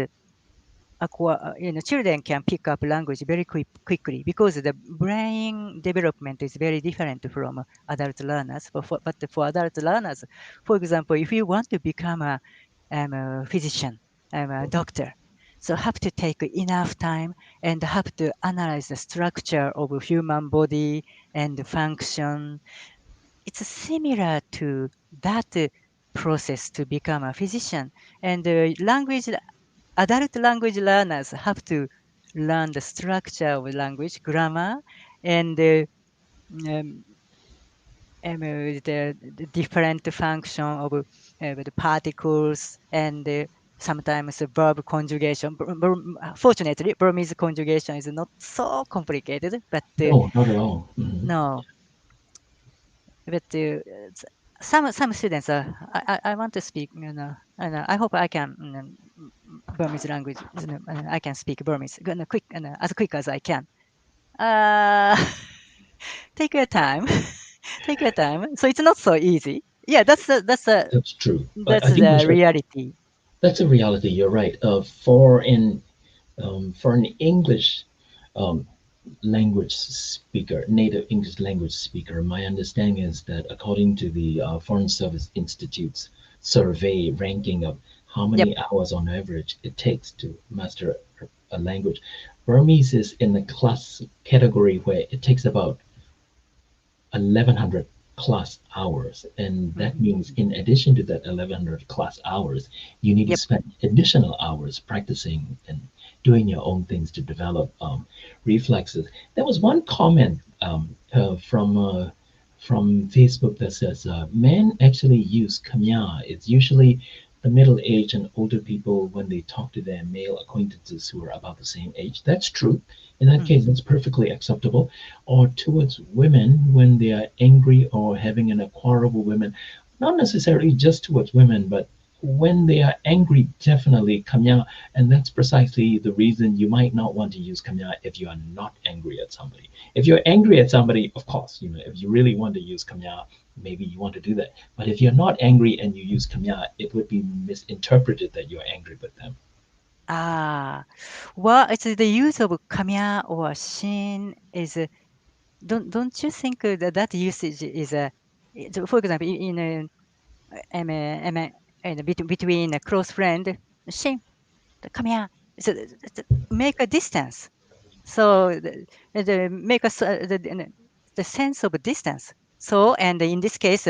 children can pick up language very quickly because the brain development is very different from adult learners. But for adult learners, for example, if you want to become a physician, I'm a doctor, so have to take enough time and have to analyze the structure of human body and function. It's similar to that process to become a physician. And adult language learners have to learn the structure of language, grammar, and um, the different function of the particles and sometimes the verb conjugation. Fortunately, Burmese conjugation is not so complicated, but no, not at all. Mhm. no, but some students are. I want to speak. And I hope I can Burmese language. I can speak Burmese quick as quick as I can. Uh, take your time. Take your time. So it's not so easy. Yeah, That's true. I that's think the reality. that's a reality. You're right. For an English um, language speaker, native English language speaker, my understanding is that according to the Foreign Service Institute's survey ranking of how Yep. many hours on average it takes to master a language. Burmese is in the class category where it takes about 1100 class hours, and that Mhm. means in addition to that 1100 class hours, you need to Yep. spend additional hours practicing and doing your own things to develop reflexes. There was one comment from Facebook that says men actually use kamiyah. It's usually the middle-aged and older people when they talk to their male acquaintances who are about the same age. That's true. In that case, Mhm. that's perfectly acceptable. Or towards women when they are angry or having a quarrel with women, not necessarily just towards women, but when they are angry, definitely kamya. And that's precisely the reason you might not want to use kamya if you are not angry at somebody. If you're angry at somebody, of course, if you really want to use kamya, maybe you want to do that. But if you're not angry and you use kamya, it would be misinterpreted that you're angry with them. Ah, well, it's the use of kamiyah or shin is don't you think that that usage is for example in between a close friend shin kamiyah so make a distance so the make us the sense of distance so and in this case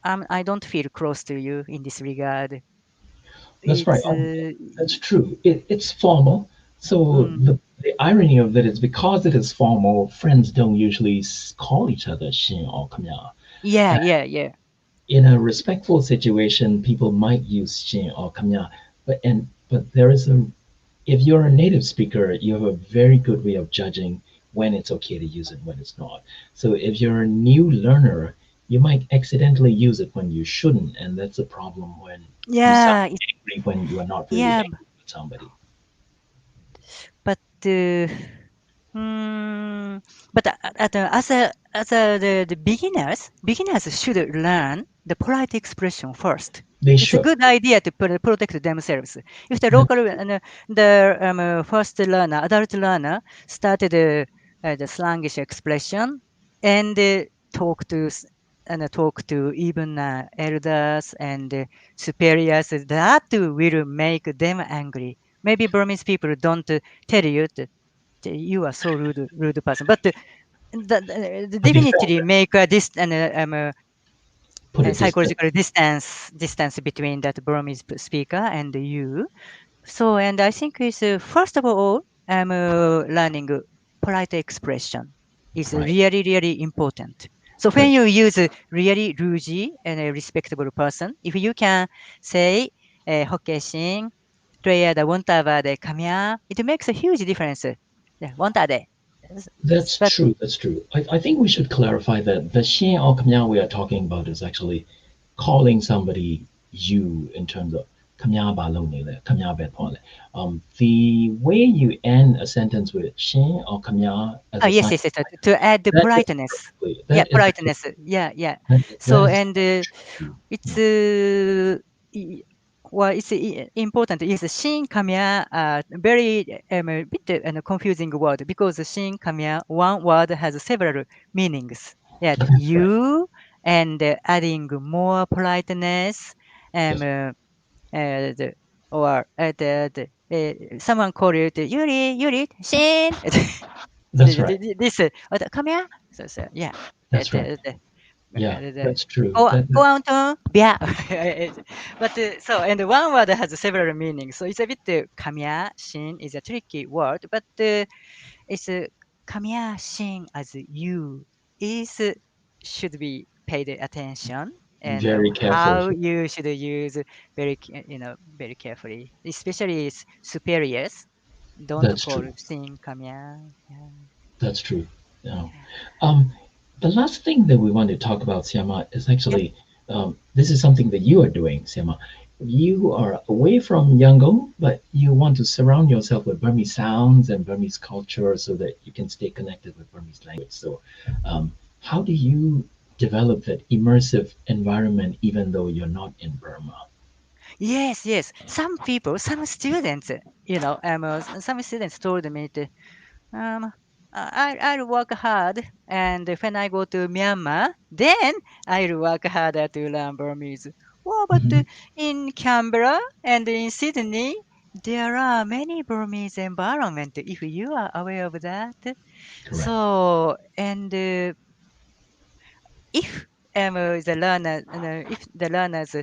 I don't feel close to you in this regard That's right. it's That's true. It's formal. So mm, the irony of it is because it is formal, friends don't usually call each other shin or kamya. yeah yeah yeah In a respectful situation, people might use shin or kamya, but there is a if you're a native speaker, you have a very good way of judging when it's okay to use it, when it's not. So if you're a new learner, you might accidentally use it when you shouldn't, and that's a problem when you sound yeah angry when you are not really yeah angry with somebody. but mm, but the beginners should learn the polite expression first. They It's a should. good idea to protect themselves. If the That, local the first learner, adult learner, started the slangish expression and talk to even elders and superiors, that will make them angry. Maybe Burmese people don't tell you you are so rude person. But but they felt definitely that. make Put a it distant. psychological distance between that Burmese speaker and you. So and I think is first of all learning polite expression is Right. really important. So when That's you use really rude and a respectable person, if you can say Hokkien prayer the one de kamia, it makes a huge difference. Yeah, one de. that's But true. That's true. I think we should clarify that the Shin or Kamya we are talking about is actually calling somebody you in terms of Kamya ba lo ne le, Kamya bet pon le. The way you end a sentence with Shin or Kamya as a yes, sign yes, yes. To add the that is politeness. perfectly Yeah, that is politeness. Yeah, yeah. that So is and true. it's Yeah. i- well, it's important. Is shin kamya very a bit confusing word because shin kamya one word has several meanings. Yeah, That's right. you and adding more politeness, um, Yes, uh, the, or someone call you the Yuri, Shin. that's right. This, come here. So yeah, That's right. Yeah, that's true. go on to yeah. But so and one word has several meanings. So it's a bit kamiya shin is a tricky word, but it's kamiya shin as you is should be paid attention and Very careful. how you should use very carefully, especially superiors. Don't That's call true. shin kamiya. Yeah. That's true. Yeah. Um, the last thing that we want to talk about, Siama, is Yep. actually this is something that you are doing, Siama. You are away from Yangon, but you want to surround yourself with Burmese sounds and Burmese culture so that you can stay connected with Burmese language. So, how do you develop that immersive environment even though you're not in Burma? Yes, yes. Some people, some students, some students told me that, um, I'll work hard, and when I go to Myanmar, then I'll work harder to learn Burmese. Well, but Mhm. in Canberra and in Sydney, there are many Burmese environment, if you are aware of that. Correct. So, and if if the learners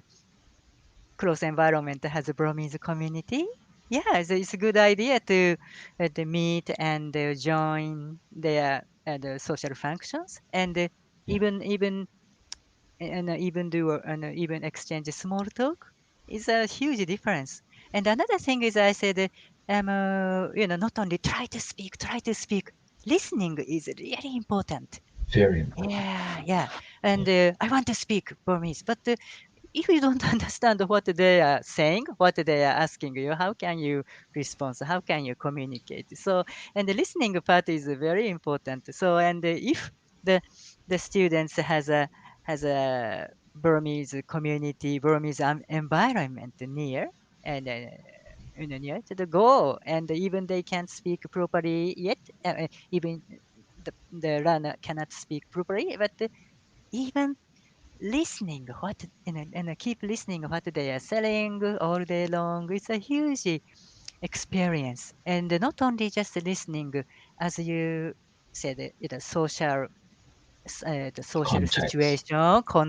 close environment has a Burmese community, yeah, it's a good idea to meet and join their the social functions and Yeah. even even do even exchange small talk is a huge difference. And another thing is I said, not only try to speak, listening is really important. Very important. Yeah, yeah. And Yeah. I want to speak Burmese, but if you don't understand what they are saying, what they are asking you, how can you respond? How can you communicate? So, and the listening part is very important. So, and if the the students has a Burmese community, Burmese environment near, and near to the goal, and even they can't speak properly yet, even the learner cannot speak properly, but even listening what and keep listening what they are selling all day long. It's a huge experience, and not only just listening, as you said, social the social Context. situation,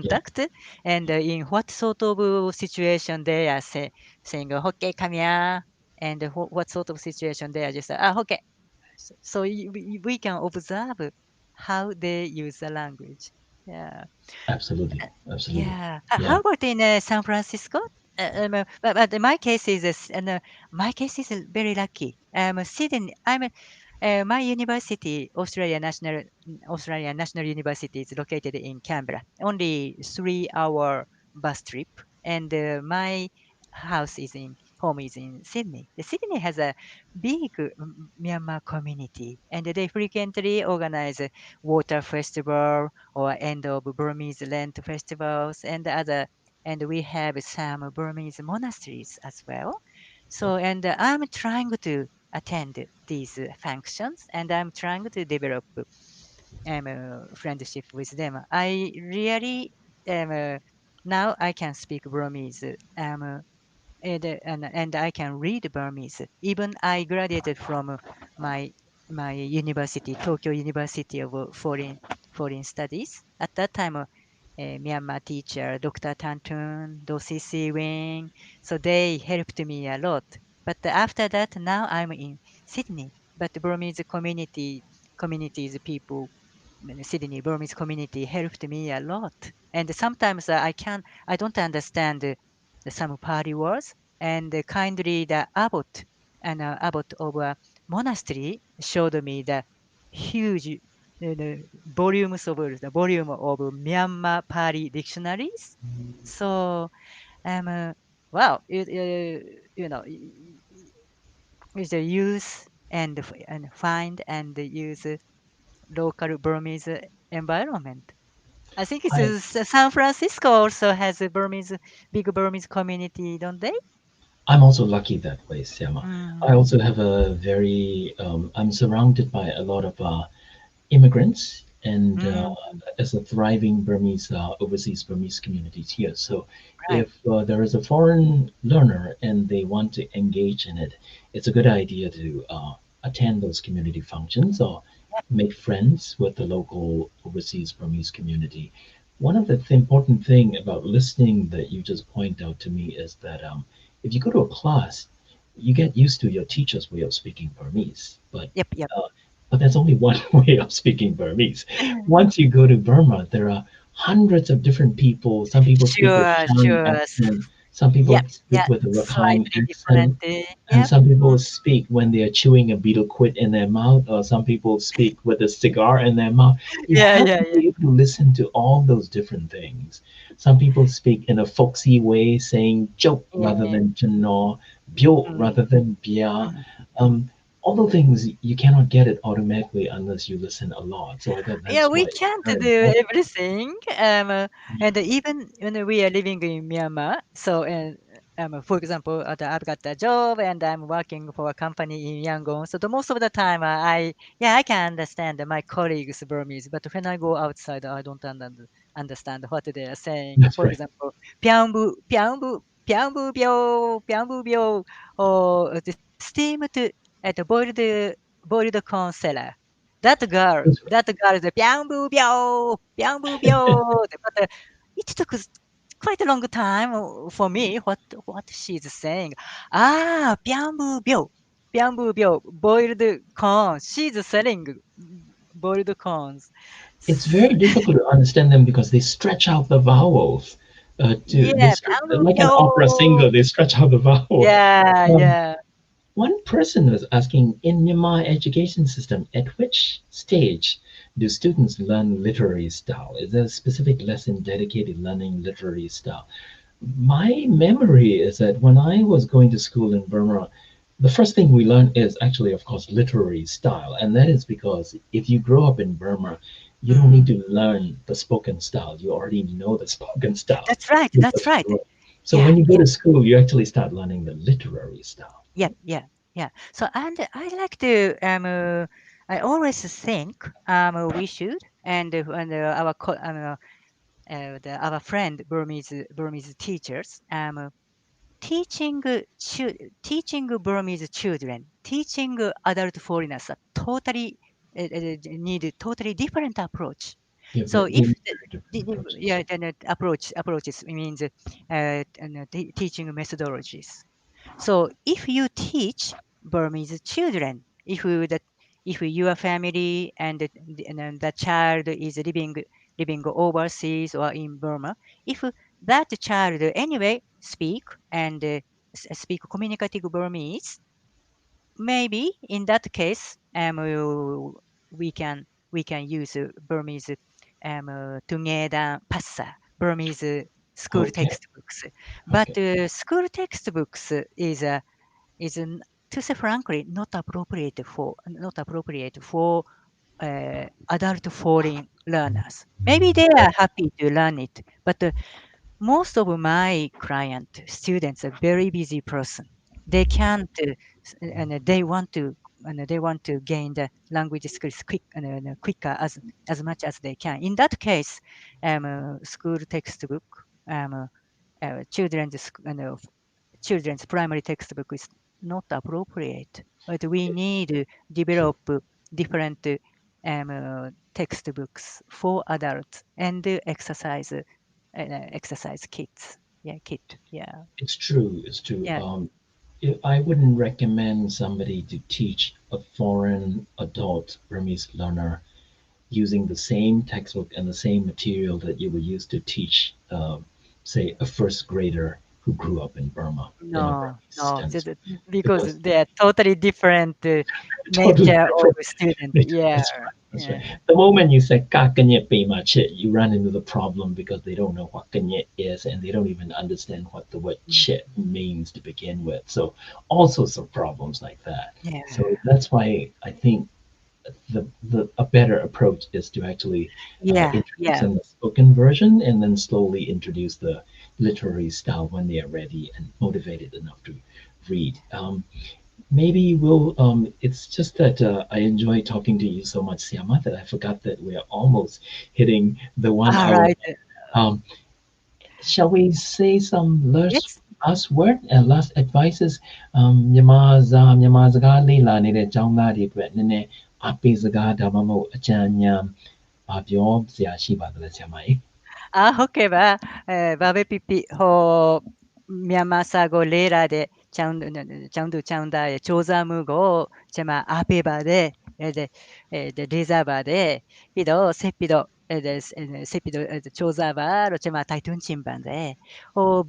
Yeah. contact, and in what sort of situation they are saying, okay, kamiyah, and what sort of situation they are just, okay. So we can observe how they use the language. Yeah. Absolutely. Absolutely. Yeah. Yeah. How about in San Francisco? But in my case is my case is very lucky. Sydney. My university, Australian National University, is located in Canberra. Only 3 hour bus trip, and my home is in Sydney. The Sydney has a big Myanmar community, and they frequently organize a water festival or end of Burmese Lent festivals and other. And we have some Burmese monasteries as well. Yeah. So, and I'm trying to attend these functions, and I'm trying to develop friendship with them. I really now I can speak Burmese. And I can read Burmese. Even I graduated from my university, Tokyo University of Foreign Studies. At that time, Myanmar teacher, Dr. Tantun, Dosisi Wing, so they helped me a lot. But after that, now I'm in Sydney. But Burmese communities, people Sydney Burmese community helped me a lot. And sometimes I don't understand some Pali words. And kindly the abbot of a monastery showed me the the volume of Myanmar Pali dictionaries. So wow, it's a use and find and use local Burmese environment. I think it's I San Francisco also has a big Burmese community, don't they? I'm also lucky that way, Siama. I Mm, also have a very I'm surrounded by a lot of immigrants and mm, as a thriving Burmese overseas Burmese communities here. So right. if there is a foreign learner and they want to engage in it, it's a good idea to attend those community functions or make friends with the local overseas Burmese community. One of the important thing about listening that you just point out to me is that if you go to a class, you get used to your teacher's way of speaking Burmese, Yep, yep. uh, but that's only one way of speaking Burmese. Once you go to Burma, there are hundreds of different people. Some people speak with Sure, Shan sure. accent. Some people Yep, speak yeah. with a Rakhine Slightly different. accent. And Yep. some people Mm, speak when they are chewing a betel quid in their mouth, or some people speak with a cigar in their mouth. You yeah, have yeah, to yeah. be able to listen to all those different things. Some people speak in a folksy way, saying joke rather Yeah. than jano, bio Mm, rather than bia. mm. All the things you cannot get it automatically unless you listen a lot. So I thought Yeah, that's we why it's can't very do important. everything. And even when we are living in Myanmar, so for example, I've got a job and I'm working for a company in Yangon. So the most of the time, I can understand my colleagues Burmese, but when I go outside, I don't understand. understand what they are saying. That's For right. example, pyangbu, pyangbu, pyangbu bio, pyangbu bio, or the steamed, boiled corn seller. That's right. That girl is a pyangbu bio. But it took quite a long time for me. What she's saying? Ah, pyangbu bio, boiled corn. She's selling boiled corns. It's very difficult to understand them because they stretch out the vowels. Yeah, Like an opera singer, they stretch out the vowel. yeah, Um, yeah. One person was asking, in Myanmar education system, at which stage do students learn literary style? Is there a specific lesson dedicated to learning literary style? My memory is that when I was going to school in Burma, the first thing we learn is actually, of course, literary style. And that is because if you grow up in Burma, you don't need Mm. to learn the spoken style. You already know the spoken style That's right. That's because you right. grew up. So Yeah, when you go yeah, to school, you actually start learning the literary style. yeah, yeah, yeah. So, and I like to I always think we should and our friend Burmese teachers teaching Burmese children, teaching adult foreigners a totally need a totally different approach. Yeah, So they if need very different approaches. yeah, then approaches means teaching methodologies. So if you teach Burmese children, if your family and the child is living overseas or in Burma, if that child anyway and speak communicative Burmese, maybe in that case, we can use Burmese together passa Burmese school Okay, textbooks. But okay. school textbooks is to say frankly not appropriate for adult foreign learners. Maybe they are happy to learn it, but most of my client students are very busy person. They can't and they want to gain the language skills quicker as much as they can. In that case, school textbook, um, children's children's primary textbook is not appropriate. But we need to develop different textbooks for adults and exercise kits. Yeah, kit. Yeah, It's true. It's true. yeah. I wouldn't recommend somebody to teach a foreign adult Burmese learner using the same textbook and the same material that you would use to teach, say, a first grader who grew up in Burma in a No, Burmese no, STEM school, because because they are totally different totally nature of different. student. Yeah, That's right. That's right. yeah. The moment you say "ka kanye pe ma chit," you run into the problem because they don't know what kanye is and they don't even understand what the word Mm, chit means to begin with. So all sorts of problems like that. So yeah, that's why I think the a better approach is to actually yeah, introduce yeah. in the spoken version and then slowly introduce the literary style when they are ready and motivated enough to read. Maybe we'll. It's just that I enjoy talking to you so much, Siama, that I forgot that we're almost hitting the 1 hour All right. mark. Shall we say some Yes. last word and last advices? မြန်မာစကားလေ့လာနေတဲ့ကျောင်းသားတွေအတွက်နည်းနည်းအပေးစကားဒါမှမဟုတ်အကြံဉာဏ်ပြောစရာရှိပါသလဲဆရာမကြီးဟုတ်ကဲ့ပါဘာပဲဖြစ်ဖြစ်မြန်မာစာကိုလေ့လာတဲ့ကျောင်းသူကျောင်းသားရဲ့စူးစမ်းမှုကိုကျွန်မအားပေးပါတယ်လေးစားပါတယ်ပြီးတော့ဆက်ပြီးတော့စူးစမ်းပါလို့ကျွန်မတိုက်တွန်းချင်ပါတယ်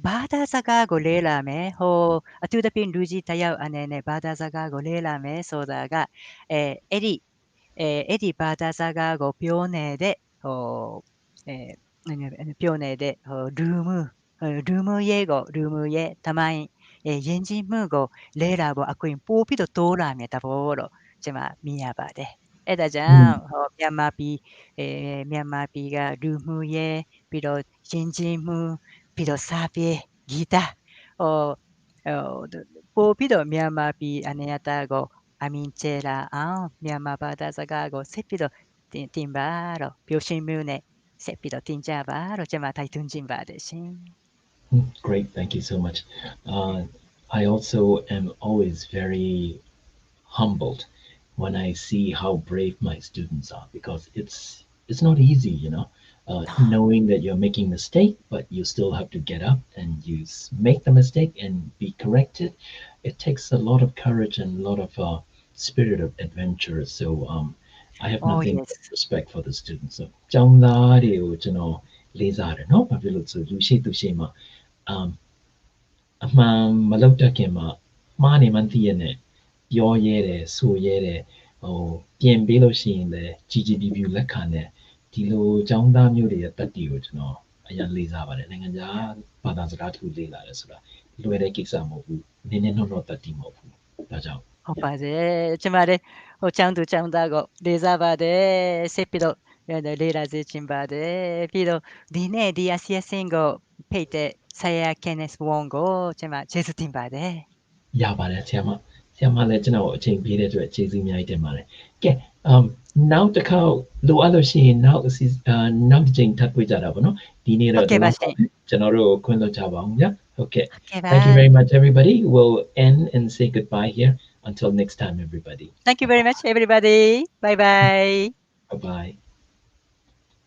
ဘာသာစကားကိုလေ့လာမယ်အထူးသဖြင့်လူကြီးတစ်ယောက်အနေနဲ့ဘာသာစကားကိုလေ့လာမယ်ဆိုတာကအဲ့ဒီဘာသာစကားကိုပြောနေတဲ့ပြောနေတဲ့လူမှုရေးသမိုင်းယဉ်ကျေးမှုကိုလေ့လာဖို့အခွင့်ပိုပြီးတော့တိုးလာမယ်သဘောလို့ကျွန်မမြင်ရပါတယ်။အဲဒါကြောင့်မြန်မာပြည်ကလူမှုရေးပြီးတော့ယဉ်ကျေးမှုပြီးတော့စာပေဂီတဟိုပိုပြီးတော့မြန်မာပြည်အနေအထားကိုအမြင်ကျလာအောင်မြန်မာဘာသာစကားကိုဆက်ပြီးတော့တင်ပါတော့ပျော်ရွှင်မှုနဲ့ Sepido tinjaba, rochama taitunjimba deshin. Great, thank you so much. I also am always very humbled when I see how brave my students are because it's not easy, knowing that you're making mistake, but you still have to get up and make the mistake and be corrected. It takes a lot of courage and a lot of spirit of adventure. So I have Oh, nothing yes. but respect for the students. So ကျောင်းသားတွေကိုကျွန်တော်လေးစားတယ်เนาะဘာဖြစ်လို့ဆိုလူရှိသူရှိမှာ um အမှန်မလုပ်တတ်ခင်မှာမှားနေမှန်းသိရတဲ့ပြောရဲတယ်ဆိုရဲတယ်ဟိုပြင်ပေးလို့ရှိရင်လည်းကြည်ကြည်ပြူပြူလက်ခံတဲ့ဒီလိုចောင်းသားမျိုးတွေရဲ့တက်တီကိုကျွန်တော်အရင်လေးစားပါတယ်နိုင်ငံခြားဘာသာစကားတစ်ခုလေးလာတယ်ဆိုတာလွယ်တဲ့ကိစ္စမဟုတ်ဘူးနည်းနည်းနှောနှောတက်တီမဟုတ်ဘူးဒါကြောင့် 오빠제, 주말에 짱도 짱다고 레자바데 세피도 레라즈 짐바데 피도 니네 디아시아싱고 페이테 사야 케네스 원고 제마 제스틴바데 ရပါတယ်ဆရာမလည်းကျွန်တော်အချိန်ပေးတဲ့အတွက်ကျေးဇူးအများကြီးတင်ပါတယ်ကဲနောက်တစ်ခေါက်လိုအပ်လို့ရှိရင်နောက်တစ်ချိန်ထပ်တွေ့ကြတာပေါ့နော်ဒီနေ့တော့ဒီလောက်ပါ 오케바시 ပဲကျွန်တော်တို့ခွင့်လွှတ်ကြပါအောင်ဗျာဟုတ်ကဲ့ Thank you 오케바 very much everybody we'll end and say goodbye here until next time everybody Thank you very much everybody. Bye bye. bye bye